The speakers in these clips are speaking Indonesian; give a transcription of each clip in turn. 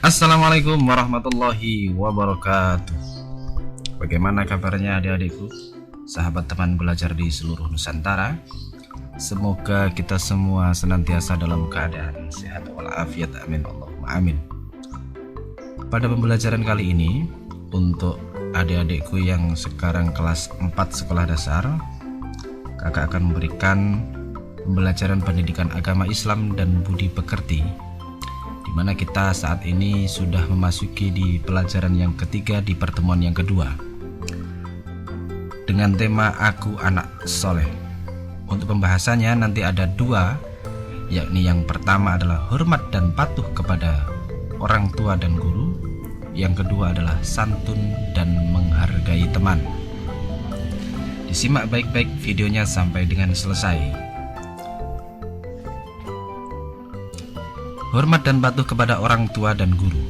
Assalamualaikum warahmatullahi wabarakatuh. Bagaimana kabarnya adik-adikku, sahabat teman belajar di seluruh Nusantara? Semoga kita semua senantiasa dalam keadaan sehat walafiat, amin Allahumma amin. Pada pembelajaran kali ini, untuk adik-adikku yang sekarang kelas 4 sekolah dasar, kakak akan memberikan pembelajaran pendidikan agama Islam dan budi pekerti, di mana kita saat ini sudah memasuki di pelajaran yang ketiga di pertemuan yang kedua dengan tema Aku Anak Soleh. Untuk pembahasannya nanti ada dua, yakni yang pertama adalah hormat dan patuh kepada orang tua dan guru, yang kedua adalah santun dan menghargai teman. Disimak baik-baik videonya sampai dengan selesai. Hormat dan patuh kepada orang tua dan guru.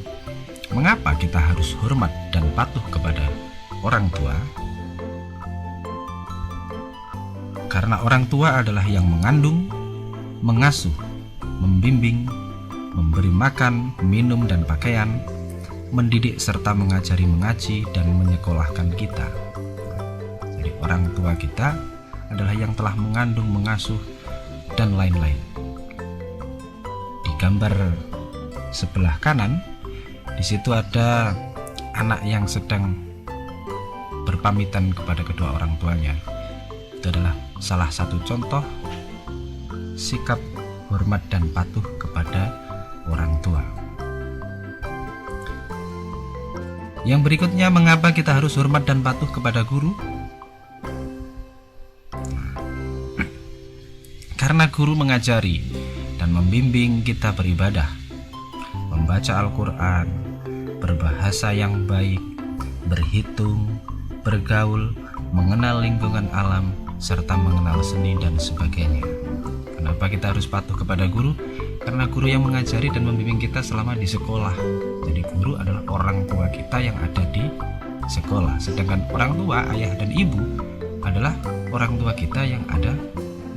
Mengapa kita harus hormat dan patuh kepada orang tua? Karena orang tua adalah yang mengandung, mengasuh, membimbing, memberi makan, minum dan pakaian, mendidik serta mengajari mengaji dan menyekolahkan kita. Jadi orang tua kita adalah yang telah mengandung, mengasuh dan lain-lain. Gambar sebelah kanan, di situ ada anak yang sedang berpamitan kepada kedua orang tuanya. Itu adalah salah satu contoh sikap hormat dan patuh kepada orang tua. Yang berikutnya, mengapa kita harus hormat dan patuh kepada guru? Karena guru mengajari dan membimbing kita beribadah, membaca Al-Quran, berbahasa yang baik, berhitung, bergaul, mengenal lingkungan alam, serta mengenal seni dan sebagainya. Kenapa kita harus patuh kepada guru? Karena guru yang mengajari dan membimbing kita selama di sekolah. Jadi guru adalah orang tua kita yang ada di sekolah, sedangkan orang tua, ayah dan ibu adalah orang tua kita yang ada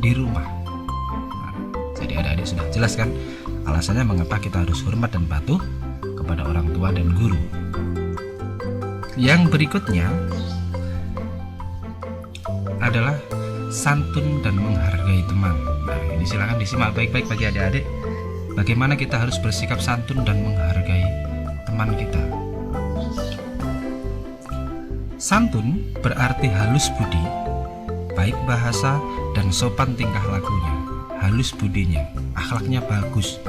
di rumah. Jadi adik-adik sudah jelas kan alasannya mengapa kita harus hormat dan patuh kepada orang tua dan guru. Yang berikutnya adalah santun dan menghargai teman. Nah, ini silakan disimak baik-baik bagi adik-adik, bagaimana kita harus bersikap santun dan menghargai teman kita. Santun berarti halus budi, baik bahasa dan sopan tingkah lakunya. Halus budinya, akhlaknya bagus,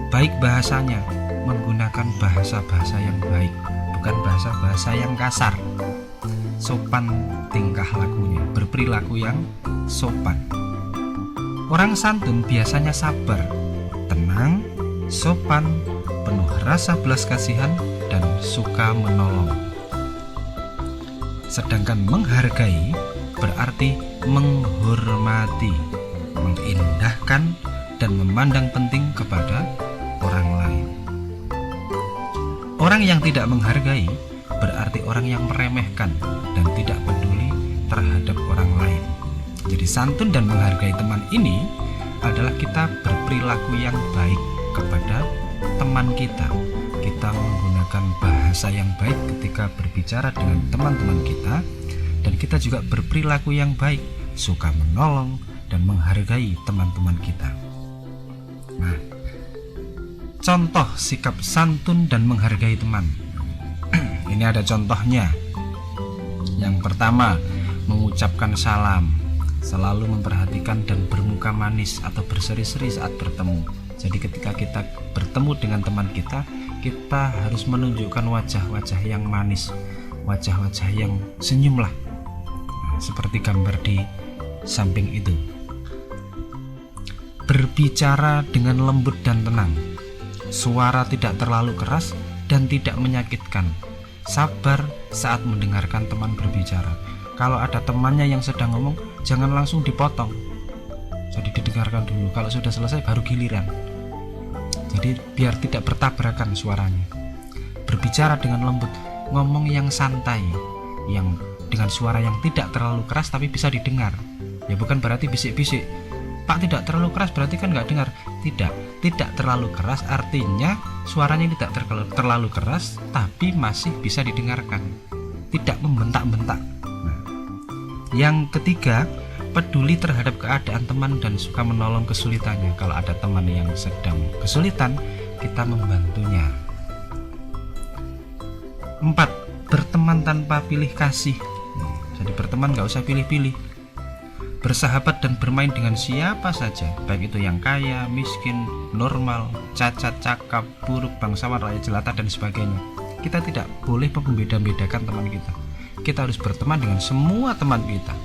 baik bahasanya, menggunakan bahasa-bahasa yang baik, bukan bahasa-bahasa yang kasar. Sopan tingkah lakunya, berperilaku yang sopan. Orang santun biasanya sabar, tenang, sopan, penuh rasa belas kasihan, dan suka menolong. Sedangkan menghargai berarti menghormati, mengindahkan dan memandang penting kepada orang lain. Orang yang tidak menghargai berarti orang yang meremehkan dan tidak peduli terhadap orang lain. Jadi santun dan menghargai teman ini adalah kita berperilaku yang baik kepada teman kita. Kita menggunakan bahasa yang baik ketika berbicara dengan teman-teman kita, dan kita juga berperilaku yang baik, suka menolong dan menghargai teman-teman kita. Nah, contoh sikap santun dan menghargai teman. Ini ada contohnya. Yang pertama, mengucapkan salam, selalu memperhatikan dan bermuka manis atau berseri-seri saat bertemu. Jadi ketika kita bertemu dengan teman kita, kita harus menunjukkan wajah-wajah yang manis, wajah-wajah yang senyumlah. Nah, seperti gambar di samping itu. Berbicara dengan lembut dan tenang, suara tidak terlalu keras dan tidak menyakitkan. Sabar saat mendengarkan teman berbicara. Kalau ada temannya yang sedang ngomong, jangan langsung dipotong. Jadi didengarkan dulu, kalau sudah selesai baru giliran. Jadi biar tidak bertabrakan suaranya. Berbicara dengan lembut, ngomong yang santai, yang dengan suara yang tidak terlalu keras tapi bisa didengar. Ya bukan berarti bisik-bisik. Pak, tidak terlalu keras berarti kan nggak dengar. Tidak terlalu keras artinya suaranya tidak terlalu keras tapi masih bisa didengarkan, tidak membentak-bentak. Nah, yang ketiga, peduli terhadap keadaan teman dan suka menolong kesulitannya. Kalau ada teman yang sedang kesulitan, kita membantunya. 4. Berteman tanpa pilih kasih. Jadi berteman nggak usah pilih-pilih. Bersahabat dan bermain dengan siapa saja, baik itu yang kaya, miskin, normal, cacat, cakap, buruk, bangsawan, rakyat jelata, dan sebagainya. Kita tidak boleh membeda-bedakan teman kita. Kita harus berteman dengan semua teman kita.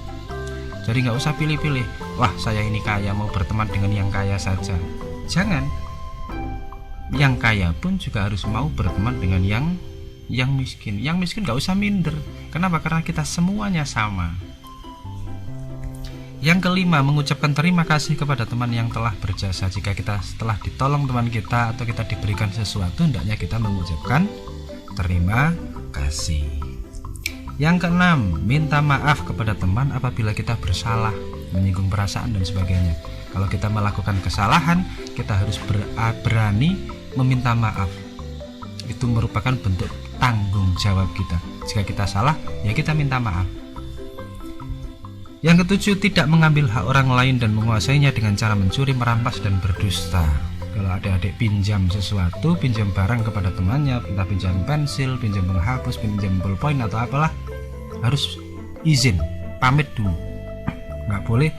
Jadi nggak usah pilih-pilih. Wah, saya ini kaya, mau berteman dengan yang kaya saja. Jangan. Yang kaya pun juga harus mau berteman dengan yang miskin. Yang miskin nggak usah minder. Kenapa? Karena kita semuanya sama. Yang kelima, mengucapkan terima kasih kepada teman yang telah berjasa. Jika kita setelah ditolong teman kita atau kita diberikan sesuatu, hendaknya kita mengucapkan terima kasih. Yang keenam, minta maaf kepada teman apabila kita bersalah, menyinggung perasaan dan sebagainya. Kalau kita melakukan kesalahan, kita harus berani meminta maaf. Itu merupakan bentuk tanggung jawab kita. Jika kita salah, ya kita minta maaf. Yang ketujuh, tidak mengambil hak orang lain dan menguasainya dengan cara mencuri, merampas, dan berdusta. Kalau adik-adik pinjam sesuatu, pinjam barang kepada temannya, entah pinjam pensil, pinjam penghapus, pinjam ballpoint atau apalah, harus izin, pamit dulu. Nggak boleh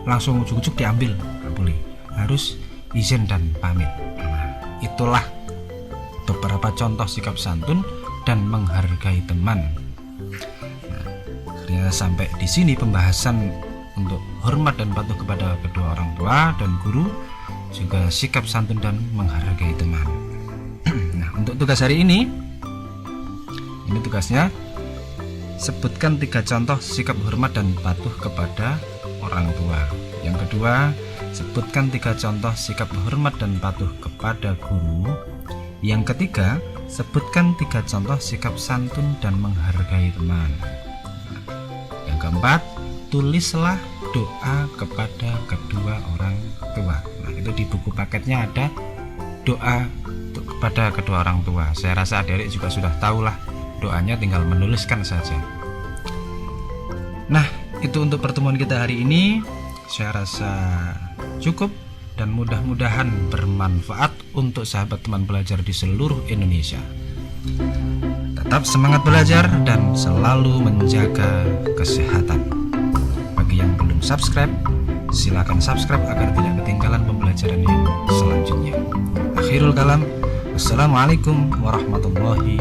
langsung ujuk-ujuk diambil, nggak boleh. Harus izin dan pamit. Nah, itulah beberapa contoh sikap santun dan menghargai teman. Ya, sampai di sini pembahasan untuk hormat dan patuh kepada kedua orang tua dan guru, juga sikap santun dan menghargai teman. Nah, untuk tugas hari ini tugasnya, sebutkan 3 contoh sikap hormat dan patuh kepada orang tua. Yang kedua, sebutkan 3 contoh sikap hormat dan patuh kepada guru. Yang ketiga, sebutkan 3 contoh sikap santun dan menghargai teman. Keempat, tulislah doa kepada kedua orang tua. Nah, itu di buku paketnya ada doa kepada kedua orang tua. Saya rasa adik-adik juga sudah tahulah doanya, tinggal menuliskan saja. Nah, itu untuk pertemuan kita hari ini. Saya rasa cukup dan mudah-mudahan bermanfaat untuk sahabat teman belajar di seluruh Indonesia. Tetap semangat belajar dan selalu menjaga kesehatan. Bagi yang belum subscribe, silakan subscribe agar tidak ketinggalan pembelajaran yang selanjutnya. Akhirul kalam, wassalamualaikum warahmatullahi